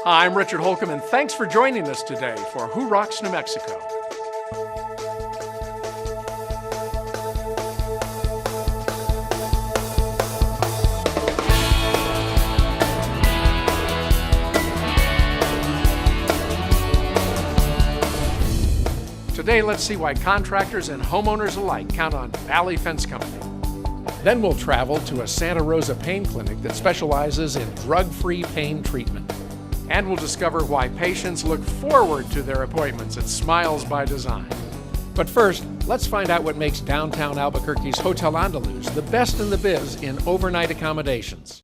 I'm Richard Holcomb, and thanks for joining us today for Who Rocks New Mexico. Today, let's see why contractors and homeowners alike count on Valley Fence Company. Then we'll travel to a Santa Rosa pain clinic that specializes in drug-free pain treatment. And we'll discover why patients look forward to their appointments at Smiles by Design. But first, let's find out what makes downtown Albuquerque's Hotel Andaluz the best in the biz in overnight accommodations.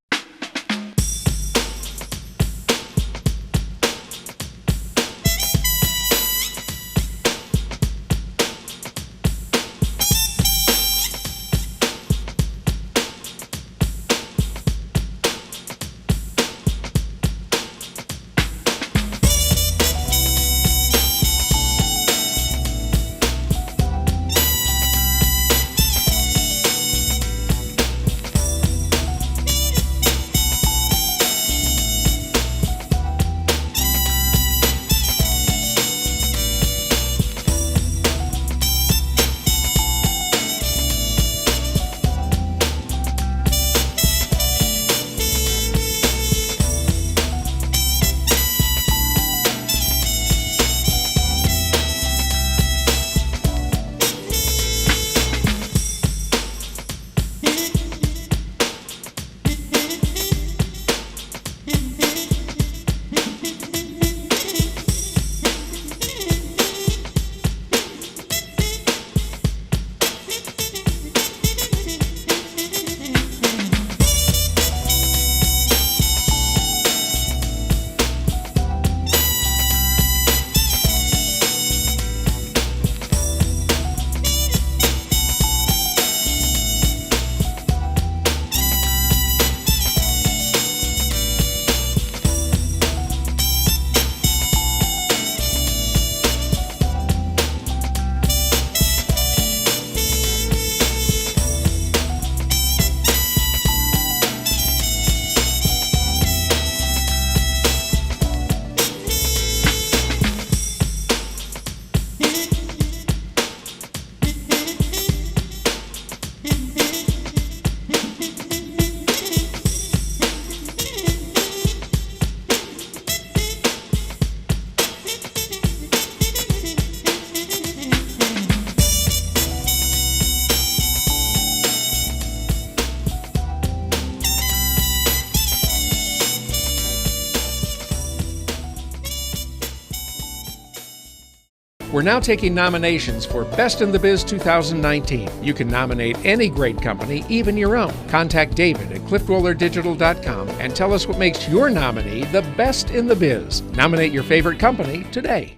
We're now taking nominations for Best in the Biz 2019. You can nominate any great company, even your own. Contact David at cliffdwellerdigital.com and tell us what makes your nominee the best in the biz. Nominate your favorite company today.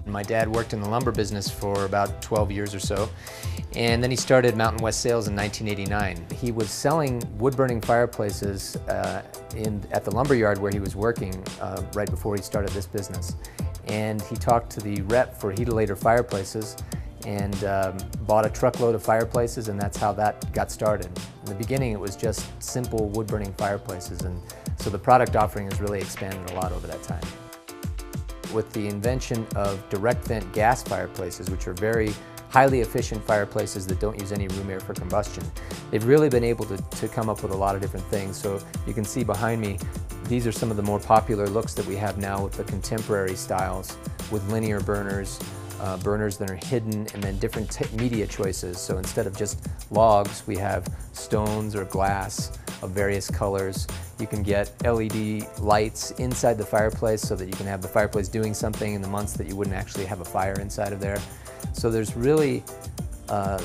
My dad worked in the lumber business for about 12 years or so, and then he started Mountain West Sales in 1989. He was selling wood-burning fireplaces at the lumber yard where he was working right before he started this business. And he talked to the rep for Heatilator Fireplaces and bought a truckload of fireplaces, and that's how that got started. In the beginning, it was just simple wood-burning fireplaces, and so the product offering has really expanded a lot over that time. With the invention of direct vent gas fireplaces, which are very highly efficient fireplaces that don't use any room air for combustion, they've really been able to come up with a lot of different things. So you can see behind me, these are some of the more popular looks that we have now with the contemporary styles, with linear burners, burners that are hidden, and then different media choices. So instead of just logs, we have stones or glass of various colors. You can get LED lights inside the fireplace so that you can have the fireplace doing something in the months that you wouldn't actually have a fire inside of there. So there's really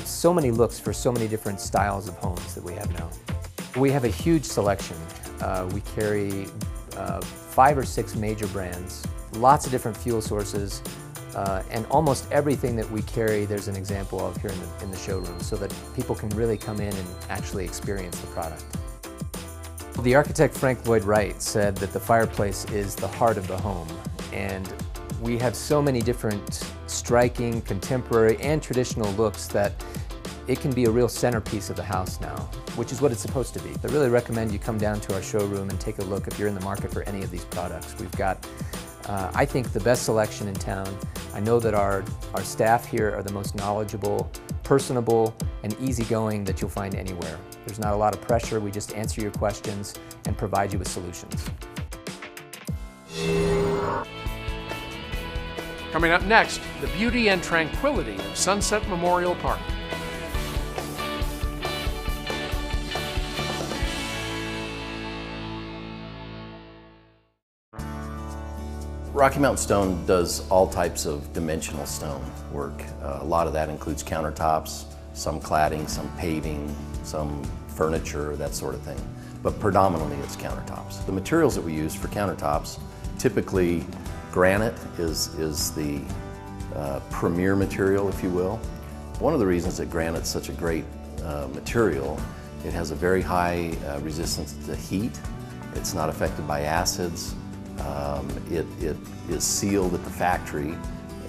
so many looks for so many different styles of homes that we have now. We have a huge selection. We carry 5 or 6 major brands, lots of different fuel sources, and almost everything that we carry there's an example of here in the showroom, so that people can really come in and actually experience the product. The architect Frank Lloyd Wright said that the fireplace is the heart of the home, and we have so many different striking, contemporary, and traditional looks that it can be a real centerpiece of the house now, which is what it's supposed to be. I really recommend you come down to our showroom and take a look if you're in the market for any of these products. We've got, I think, the best selection in town. I know that our staff here are the most knowledgeable, personable, and easygoing that you'll find anywhere. There's not a lot of pressure. We just answer your questions and provide you with solutions. Coming up next, the beauty and tranquility of Sunset Memorial Park. Rocky Mountain Stone does all types of dimensional stone work. A lot of that includes countertops, some cladding, some paving, some furniture, that sort of thing. But predominantly it's countertops. The materials that we use for countertops, typically granite is the premier material, if you will. One of the reasons that granite's such a great material, it has a very high resistance to heat. It's not affected by acids. It is sealed at the factory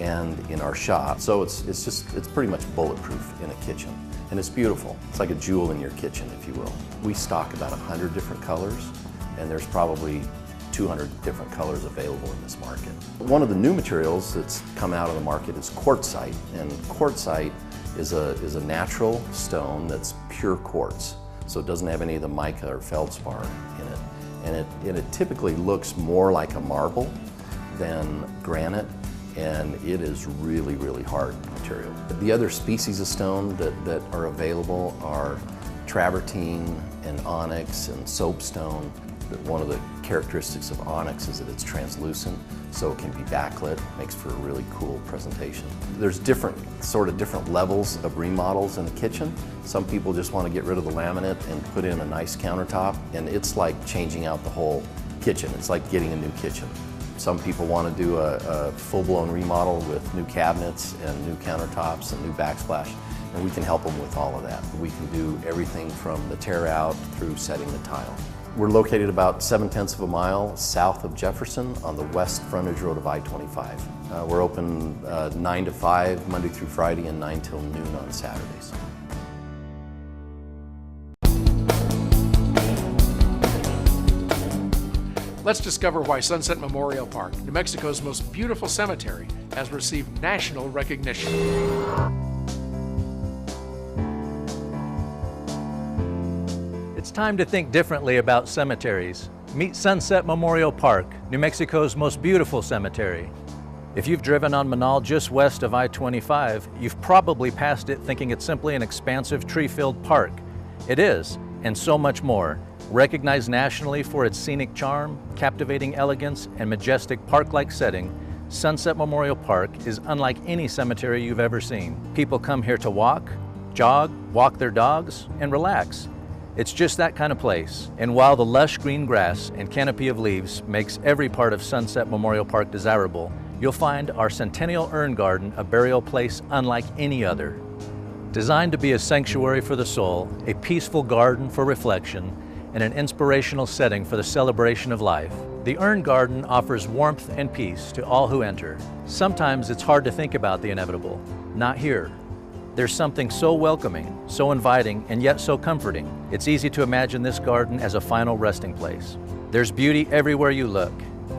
and in our shop. So it's pretty much bulletproof in a kitchen. And it's beautiful. It's like a jewel in your kitchen, if you will. We stock about 100 different colors, and there's probably 200 different colors available in this market. One of the new materials that's come out of the market is quartzite. And quartzite is a natural stone that's pure quartz. So it doesn't have any of the mica or feldspar in it. And it typically looks more like a marble than granite, and it is really, really hard material. The other species of stone that are available are travertine and onyx and soapstone. One of the characteristics of onyx is that it's translucent, so it can be backlit, makes for a really cool presentation. There's different levels of remodels in the kitchen. Some people just want to get rid of the laminate and put in a nice countertop, and it's like changing out the whole kitchen. It's like getting a new kitchen. Some people want to do a full-blown remodel with new cabinets and new countertops and new backsplash, and we can help them with all of that. We can do everything from the tear out through setting the tile. We're located about 7/10 of a mile south of Jefferson on the west frontage road of I-25. We're open 9 to 5 Monday through Friday and 9 till noon on Saturdays. Let's discover why Sunset Memorial Park, New Mexico's most beautiful cemetery, has received national recognition. It's time to think differently about cemeteries. Meet Sunset Memorial Park, New Mexico's most beautiful cemetery. If you've driven on Manal just west of I-25, you've probably passed it thinking it's simply an expansive tree-filled park. It is, and so much more. Recognized nationally for its scenic charm, captivating elegance, and majestic park-like setting, Sunset Memorial Park is unlike any cemetery you've ever seen. People come here to walk, jog, walk their dogs, and relax. It's just that kind of place. And while the lush green grass and canopy of leaves makes every part of Sunset Memorial Park desirable, you'll find our Centennial Urn Garden a burial place unlike any other. Designed to be a sanctuary for the soul, a peaceful garden for reflection, and an inspirational setting for the celebration of life, the Urn Garden offers warmth and peace to all who enter. Sometimes it's hard to think about the inevitable. Not here. There's something so welcoming, so inviting, and yet so comforting. It's easy to imagine this garden as a final resting place. There's beauty everywhere you look.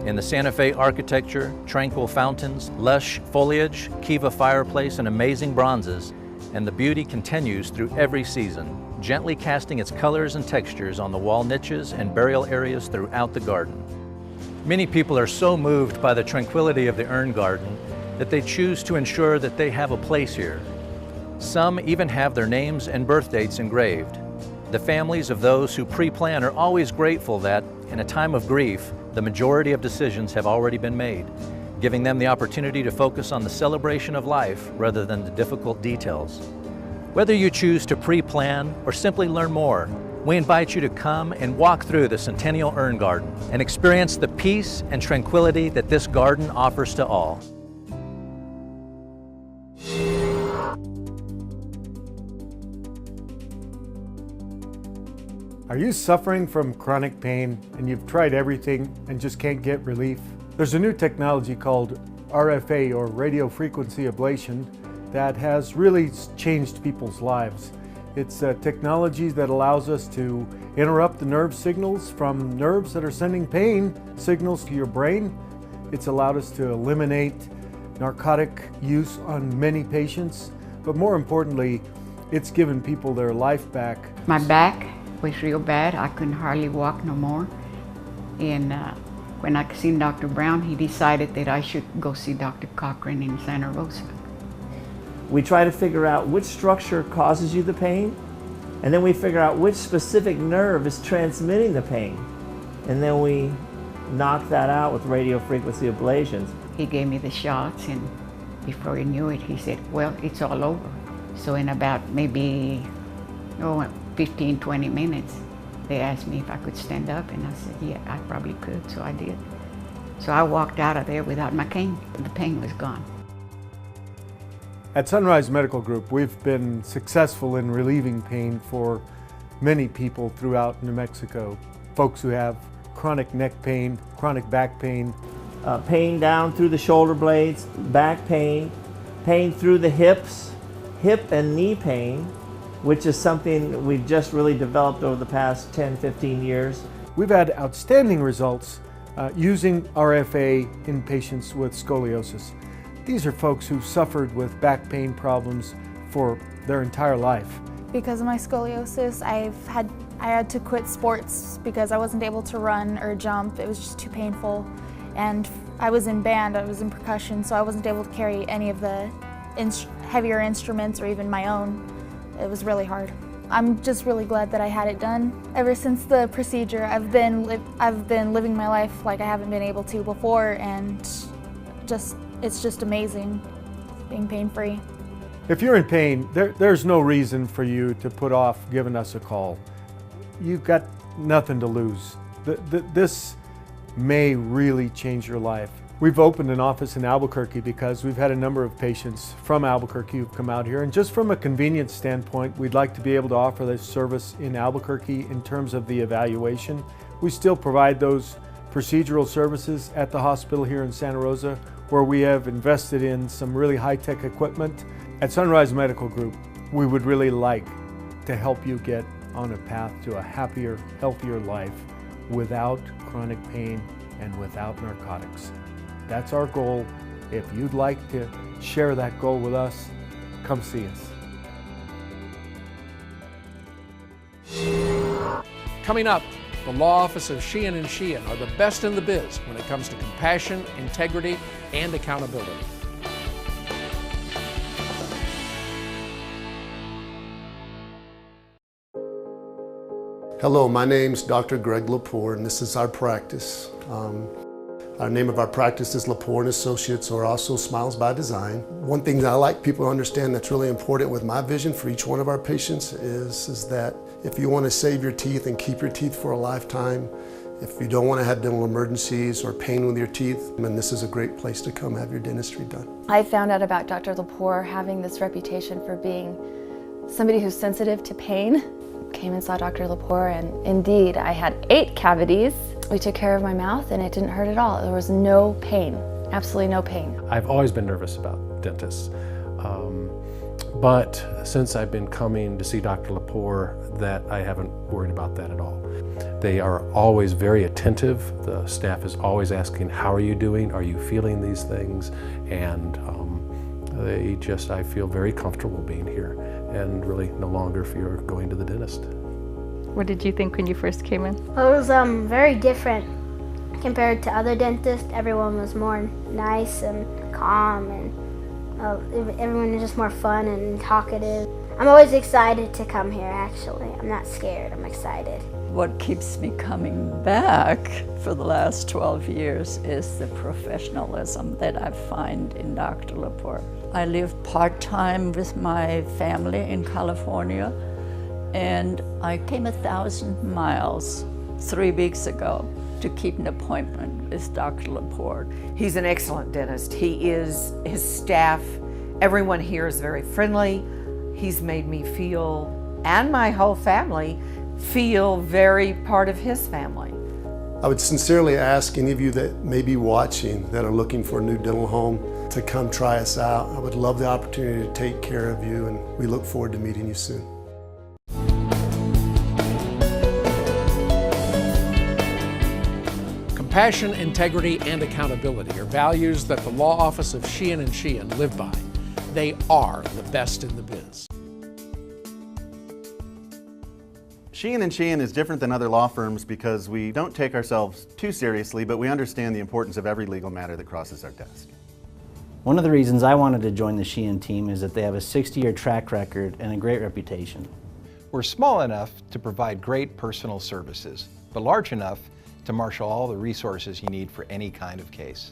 In the Santa Fe architecture, tranquil fountains, lush foliage, Kiva fireplace, and amazing bronzes, and the beauty continues through every season, gently casting its colors and textures on the wall niches and burial areas throughout the garden. Many people are so moved by the tranquility of the Urn Garden that they choose to ensure that they have a place here. Some even have their names and birth dates engraved. The families of those who pre-plan are always grateful that, in a time of grief, the majority of decisions have already been made, giving them the opportunity to focus on the celebration of life rather than the difficult details. Whether you choose to pre-plan or simply learn more, we invite you to come and walk through the Centennial Urn Garden and experience the peace and tranquility that this garden offers to all. Are you suffering from chronic pain and you've tried everything and just can't get relief? There's a new technology called RFA, or radio frequency ablation, that has really changed people's lives. It's technology that allows us to interrupt the nerve signals from nerves that are sending pain signals to your brain. It's allowed us to eliminate narcotic use on many patients, but more importantly, it's given people their life back. My back was real bad. I couldn't hardly walk no more. And when I seen Dr. Brown, he decided that I should go see Dr. Cochran in Santa Rosa. We try to figure out which structure causes you the pain, and then we figure out which specific nerve is transmitting the pain. And then we knock that out with radiofrequency ablations. He gave me the shots, and before he knew it, he said, well, it's all over. So in about maybe 15, 20 minutes, they asked me if I could stand up, and I said, yeah, I probably could, so I did. So I walked out of there without my cane. The pain was gone. At Sunrise Medical Group, we've been successful in relieving pain for many people throughout New Mexico. Folks who have chronic neck pain, chronic back pain. Pain down through the shoulder blades, back pain, pain through the hips, hip and knee pain, which is something we've just really developed over the past 10, 15 years. We've had outstanding results using RFA in patients with scoliosis. These are folks who suffered with back pain problems for their entire life. Because of my scoliosis, I had to quit sports because I wasn't able to run or jump. It was just too painful. And I was in band, I was in percussion, so I wasn't able to carry any of the heavier instruments or even my own. It was really hard. I'm just really glad that I had it done. Ever since the procedure, I've been living my life like I haven't been able to before, and it's just amazing being pain-free. If you're in pain, there's no reason for you to put off giving us a call. You've got nothing to lose. This may really change your life. We've opened an office in Albuquerque because we've had a number of patients from Albuquerque who've come out here, and just from a convenience standpoint, we'd like to be able to offer this service in Albuquerque in terms of the evaluation. We still provide those procedural services at the hospital here in Santa Rosa, where we have invested in some really high-tech equipment. At Sunrise Medical Group, we would really like to help you get on a path to a happier, healthier life without chronic pain and without narcotics. That's our goal. If you'd like to share that goal with us, come see us. Coming up, the law office of Sheehan & Sheehan are the best in the biz when it comes to compassion, integrity, and accountability. Hello, my name's Dr. Greg Lepore, and this is our practice. Our name of our practice is Lepore & Associates, or also Smiles by Design. One thing that I like people to understand that's really important with my vision for each one of our patients is that if you want to save your teeth and keep your teeth for a lifetime, if you don't want to have dental emergencies or pain with your teeth, then this is a great place to come have your dentistry done. I found out about Dr. Lepore having this reputation for being somebody who's sensitive to pain. Came and saw Dr. Lepore, and indeed I had 8 cavities. We took care of my mouth and it didn't hurt at all. There was no pain, absolutely no pain. I've always been nervous about dentists, but since I've been coming to see Dr. Lepore, that I haven't worried about that at all. They are always very attentive. The staff is always asking, how are you doing? Are you feeling these things? And I feel very comfortable being here and really no longer fear going to the dentist. What did you think when you first came in? Well, it was very different compared to other dentists. Everyone was more nice and calm, and everyone was just more fun and talkative. I'm always excited to come here, actually. I'm not scared, I'm excited. What keeps me coming back for the last 12 years is the professionalism that I find in Dr. Lepore. I live part-time with my family in California, and I came 1,000 miles 3 weeks ago to keep an appointment with Dr. Lepore. He's an excellent dentist. His staff, everyone here is very friendly. He's made me feel, and my whole family, feel very part of his family. I would sincerely ask any of you that may be watching that are looking for a new dental home to come try us out. I would love the opportunity to take care of you, and we look forward to meeting you soon. Compassion, integrity, and accountability are values that the law office of Sheehan & Sheehan live by. They are the best in the biz. Sheehan & Sheehan is different than other law firms because we don't take ourselves too seriously, but we understand the importance of every legal matter that crosses our desk. One of the reasons I wanted to join the Sheehan team is that they have a 60-year track record and a great reputation. We're small enough to provide great personal services, but large enough to marshal all the resources you need for any kind of case.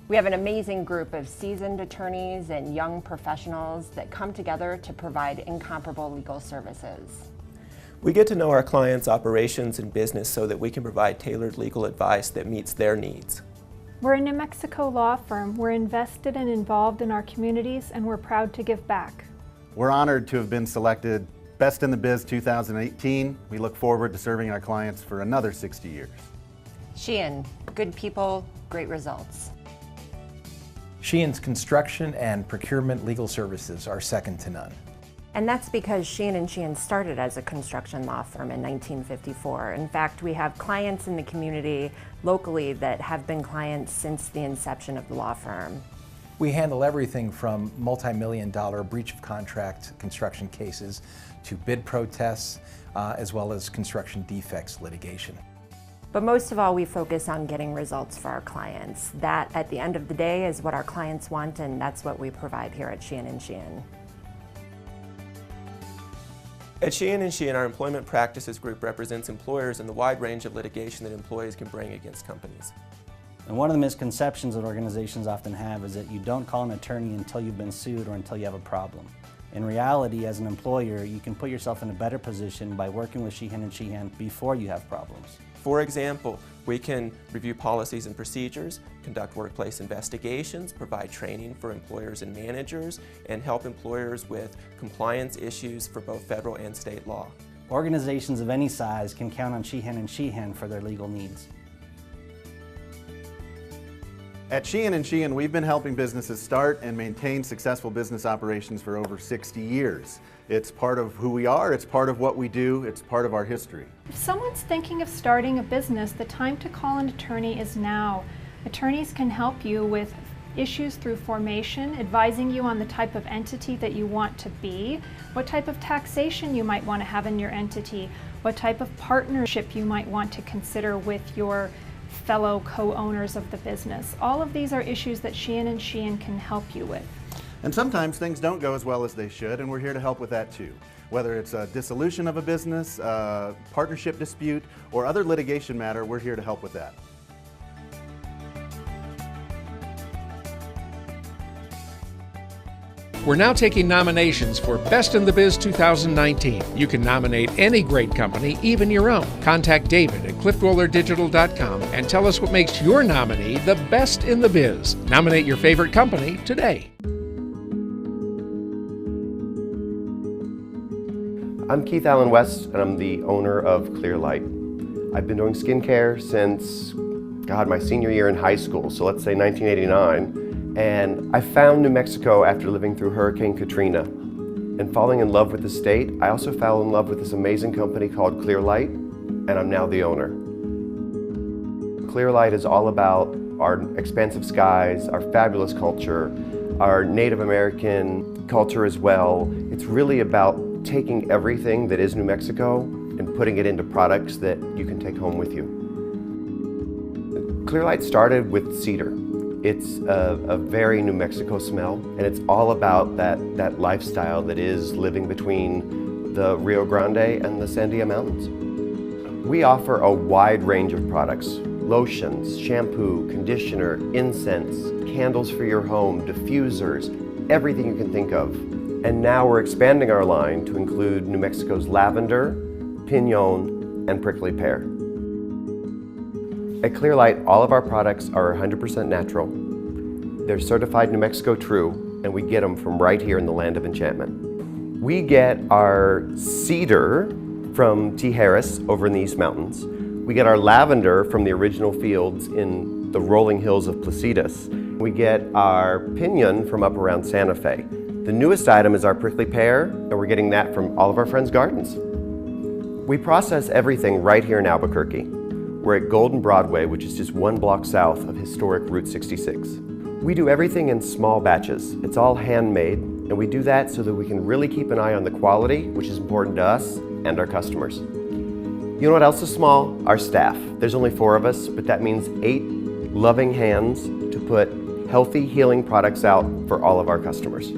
We have an amazing group of seasoned attorneys and young professionals that come together to provide incomparable legal services. We get to know our clients' operations and business so that we can provide tailored legal advice that meets their needs. We're a New Mexico law firm. We're invested and involved in our communities, and we're proud to give back. We're honored to have been selected Best in the Biz 2018. We look forward to serving our clients for another 60 years. Sheehan, good people, great results. Sheehan's construction and procurement legal services are second to none. And that's because Sheehan & Sheehan started as a construction law firm in 1954. In fact, we have clients in the community locally that have been clients since the inception of the law firm. We handle everything from multi-million-dollar breach of contract construction cases to bid protests, as well as construction defects litigation. But most of all, we focus on getting results for our clients. That, at the end of the day, is what our clients want, and that's what we provide here at Sheehan & Sheehan. At Sheehan & Sheehan, our Employment Practices Group represents employers in the wide range of litigation that employees can bring against companies. And one of the misconceptions that organizations often have is that you don't call an attorney until you've been sued or until you have a problem. In reality, as an employer, you can put yourself in a better position by working with Sheehan & Sheehan before you have problems. For example, we can review policies and procedures, conduct workplace investigations, provide training for employers and managers, and help employers with compliance issues for both federal and state law. Organizations of any size can count on Sheehan & Sheehan for their legal needs. At Sheehan & Sheehan, we've been helping businesses start and maintain successful business operations for over 60 years. It's part of who we are, it's part of what we do, it's part of our history. If someone's thinking of starting a business, the time to call an attorney is now. Attorneys can help you with issues through formation, advising you on the type of entity that you want to be, what type of taxation you might want to have in your entity, what type of partnership you might want to consider with your fellow co-owners of the business. All of these are issues that Sheehan & Sheehan can help you with. And sometimes things don't go as well as they should, and we're here to help with that too. Whether it's a dissolution of a business, a partnership dispute, or other litigation matter, we're here to help with that. We're now taking nominations for Best in the Biz 2019. You can nominate any great company, even your own. Contact David at cliffdwellerdigital.com and tell us what makes your nominee the best in the biz. Nominate your favorite company today. I'm Keith Allen West, and I'm the owner of Clearlight. I've been doing skincare since, my senior year in high school, so let's say 1989. And I found New Mexico after living through Hurricane Katrina. And falling in love with the state, I also fell in love with this amazing company called Clearlight, and I'm now the owner. Clearlight is all about our expansive skies, our fabulous culture, our Native American culture as well. It's really about taking everything that is New Mexico and putting it into products that you can take home with you. Clearlight started with cedar. It's a very New Mexico smell, and it's all about that lifestyle that is living between the Rio Grande and the Sandia Mountains. We offer a wide range of products: lotions, shampoo, conditioner, incense, candles for your home, diffusers, everything you can think of. And now we're expanding our line to include New Mexico's lavender, pinon, and prickly pear. At Clearlight, all of our products are 100% natural. They're certified New Mexico True, and we get them from right here in the land of enchantment. We get our cedar from Tijeras over in the East Mountains. We get our lavender from the original fields in the rolling hills of Placitas. We get our pinion from up around Santa Fe. The newest item is our prickly pear, and we're getting that from all of our friends' gardens. We process everything right here in Albuquerque. We're at Golden Broadway, which is just 1 block south of historic Route 66. We do everything in small batches. It's all handmade, and we do that so that we can really keep an eye on the quality, which is important to us and our customers. You know what else is small? Our staff. There's only 4 of us, but that means 8 loving hands to put healthy, healing products out for all of our customers.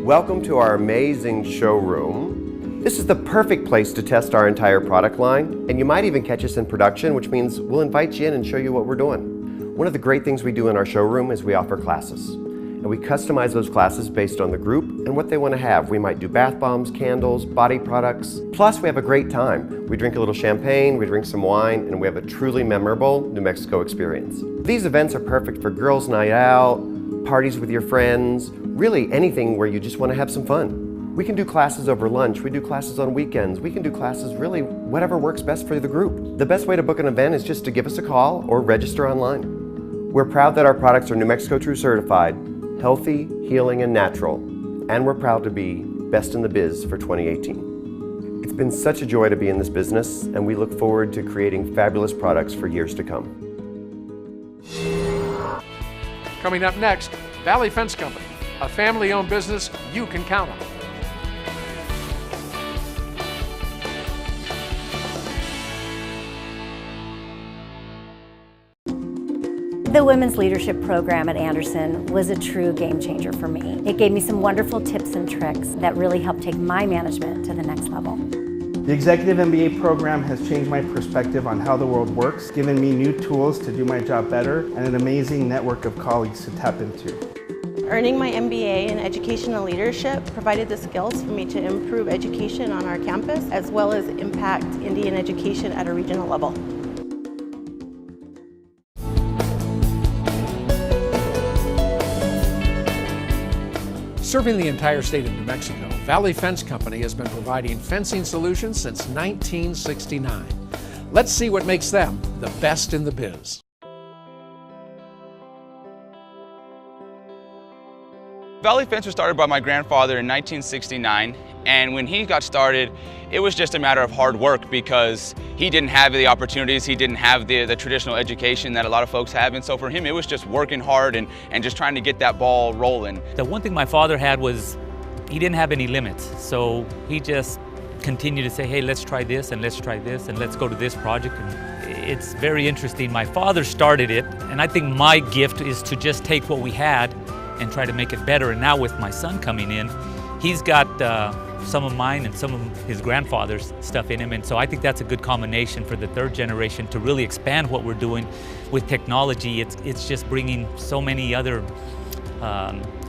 Welcome to our amazing showroom. This is the perfect place to test our entire product line, and you might even catch us in production, which means we'll invite you in and show you what we're doing. One of the great things we do in our showroom is we offer classes, and we customize those classes based on the group and what they want to have. We might do bath bombs, candles, body products. Plus, we have a great time. We drink a little champagne, we drink some wine, and we have a truly memorable New Mexico experience. These events are perfect for girls' night out, parties with your friends, really anything where you just want to have some fun. We can do classes over lunch, we do classes on weekends, we can do classes really whatever works best for the group. The best way to book an event is just to give us a call or register online. We're proud that our products are New Mexico True certified, healthy, healing, and natural, and we're proud to be best in the biz for 2018. It's been such a joy to be in this business, and we look forward to creating fabulous products for years to come. Coming up next, Valley Fence Company, a family-owned business you can count on. The Women's Leadership Program at Anderson was a true game changer for me. It gave me some wonderful tips and tricks that really helped take my management to the next level. The Executive MBA program has changed my perspective on how the world works, given me new tools to do my job better, and an amazing network of colleagues to tap into. Earning my MBA in Educational Leadership provided the skills for me to improve education on our campus, as well as impact Indian education at a regional level. Serving the entire state of New Mexico, Valley Fence Company has been providing fencing solutions since 1969. Let's see what makes them the best in the biz. Valley Fence was started by my grandfather in 1969, and when he got started, it was just a matter of hard work because he didn't have the opportunities, he didn't have the traditional education that a lot of folks have, and so for him it was just working hard and just trying to get that ball rolling. The one thing my father had was he didn't have any limits, so he just continued to say, hey, let's try this and let's try this and let's go to this project. And it's very interesting. My father started it, and I think my gift is to just take what we had and try to make it better. And now with my son coming in, he's got some of mine and some of his grandfather's stuff in him, and so I think that's a good combination for the third generation to really expand what we're doing with technology. It's just bringing so many other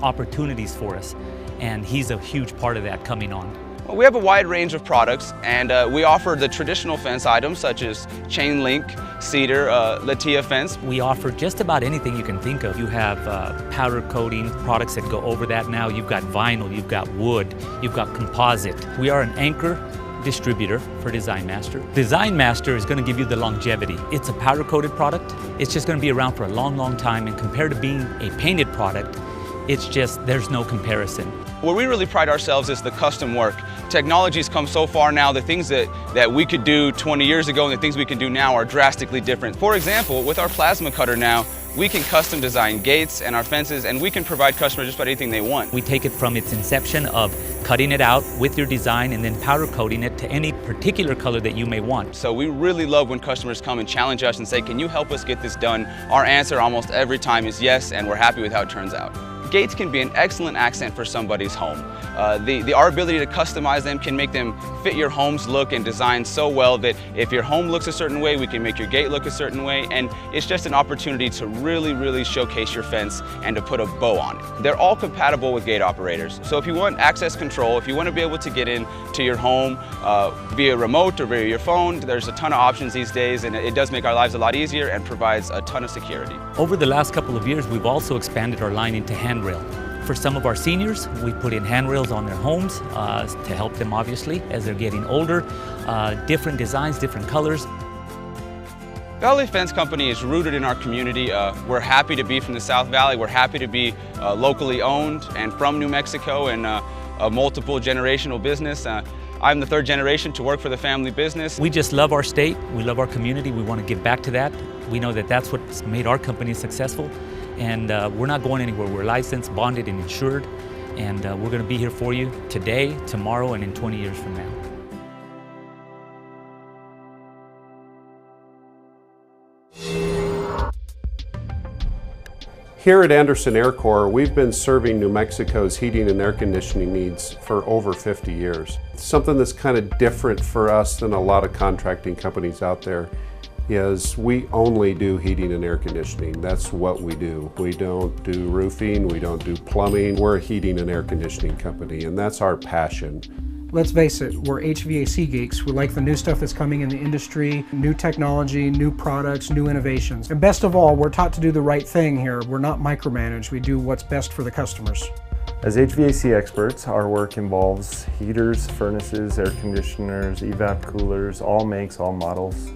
opportunities for us, and he's a huge part of that coming on. Well, we have a wide range of products, and we offer the traditional fence items such as chain link, cedar, latia fence. We offer just about anything you can think of. You have powder coating products that go over that now. You've got vinyl, you've got wood, you've got composite. We are an anchor distributor for Design Master. Design Master is going to give you the longevity. It's a powder coated product. It's just going to be around for a long, long time, and compared to being a painted product, it's just, there's no comparison. Where we really pride ourselves is the custom work. Technology's come so far now, the things that we could do 20 years ago and the things we can do now are drastically different. For example, with our plasma cutter now, we can custom design gates and our fences, and we can provide customers just about anything they want. We take it from its inception of cutting it out with your design and then powder coating it to any particular color that you may want. So we really love when customers come and challenge us and say, can you help us get this done? Our answer almost every time is yes, and we're happy with how it turns out. Gates can be an excellent accent for somebody's home. Our ability to customize them can make them fit your home's look and design so well that if your home looks a certain way, we can make your gate look a certain way, and it's just an opportunity to really, really showcase your fence and to put a bow on it. They're all compatible with gate operators. So if you want access control, if you want to be able to get in to your home via remote or via your phone, there's a ton of options these days, and it does make our lives a lot easier and provides a ton of security. Over the last couple of years, we've also expanded our line into handrail. For some of our seniors, we put in handrails on their homes to help them, obviously, as they're getting older. Different designs, different colors. Valley Fence Company is rooted in our community. We're happy to be from the South Valley. We're happy to be locally owned and from New Mexico, and a multiple generational business. I'm the third generation to work for the family business. We just love our state, we love our community, we want to give back to that. We know that that's what's made our company successful, and we're not going anywhere. We're licensed, bonded, and insured, and we're going to be here for you today, tomorrow, and in 20 years from now. Here at Anderson Air Corps, we've been serving New Mexico's heating and air conditioning needs for over 50 years. Something that's kind of different for us than a lot of contracting companies out there is we only do heating and air conditioning. That's what we do. We don't do roofing, we don't do plumbing. We're a heating and air conditioning company, and that's our passion. Let's face it, we're HVAC geeks. We like the new stuff that's coming in the industry, new technology, new products, new innovations. And best of all, we're taught to do the right thing here. We're not micromanaged. We do what's best for the customers. As HVAC experts, our work involves heaters, furnaces, air conditioners, evap coolers, all makes, all models.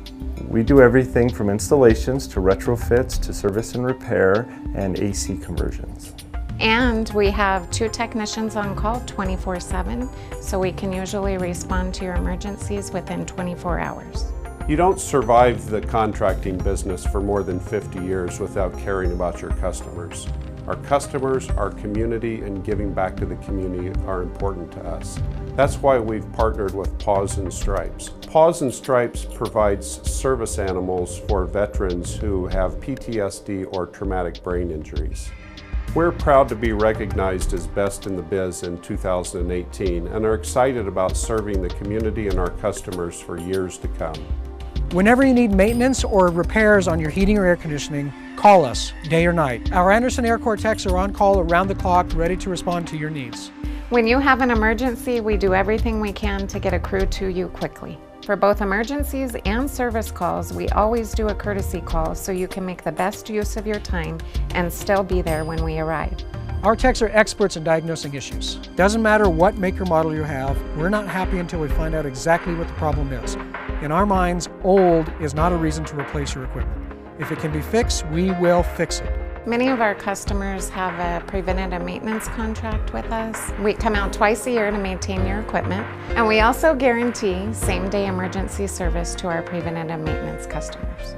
We do everything from installations to retrofits to service and repair and AC conversions. And we have 2 technicians on call 24/7, so we can usually respond to your emergencies within 24 hours. You don't survive the contracting business for more than 50 years without caring about your customers. Our customers, our community, and giving back to the community are important to us. That's why we've partnered with Paws and Stripes. Paws and Stripes provides service animals for veterans who have PTSD or traumatic brain injuries. We're proud to be recognized as Best in the Biz in 2018 and are excited about serving the community and our customers for years to come. Whenever you need maintenance or repairs on your heating or air conditioning, call us, day or night. Our Anderson Air Corps techs are on call around the clock, ready to respond to your needs. When you have an emergency, we do everything we can to get a crew to you quickly. For both emergencies and service calls, we always do a courtesy call so you can make the best use of your time and still be there when we arrive. Our techs are experts in diagnosing issues. Doesn't matter what make or model you have, we're not happy until we find out exactly what the problem is. In our minds, old is not a reason to replace your equipment. If it can be fixed, we will fix it. Many of our customers have a preventative maintenance contract with us. We come out twice a year to maintain your equipment, and we also guarantee same-day emergency service to our preventative maintenance customers.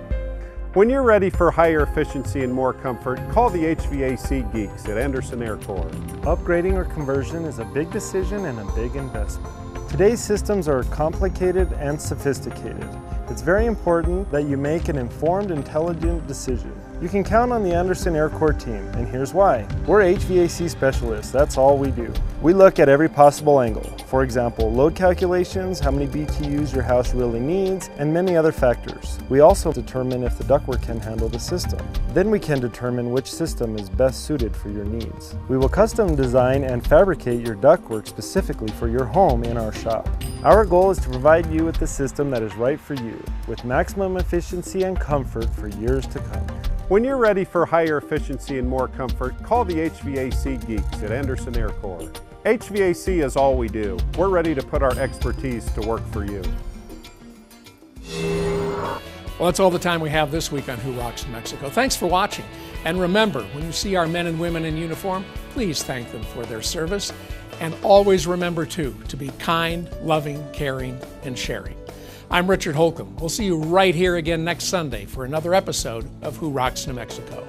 When you're ready for higher efficiency and more comfort, call the HVAC geeks at Anderson Air Corps. Upgrading or conversion is a big decision and a big investment. Today's systems are complicated and sophisticated. It's very important that you make an informed, intelligent decision. You can count on the Anderson Air Corps team, and here's why. We're HVAC specialists, that's all we do. We look at every possible angle. For example, load calculations, how many BTUs your house really needs, and many other factors. We also determine if the ductwork can handle the system. Then we can determine which system is best suited for your needs. We will custom design and fabricate your ductwork specifically for your home in our shop. Our goal is to provide you with the system that is right for you, with maximum efficiency and comfort for years to come. When you're ready for higher efficiency and more comfort, call the HVAC geeks at Anderson Air Corps. HVAC is all we do. We're ready to put our expertise to work for you. Well, that's all the time we have this week on Who Rocks New Mexico. Thanks for watching. And remember, when you see our men and women in uniform, please thank them for their service. And always remember, too, to be kind, loving, caring, and sharing. I'm Richard Holcomb. We'll see you right here again next Sunday for another episode of Who Rocks New Mexico.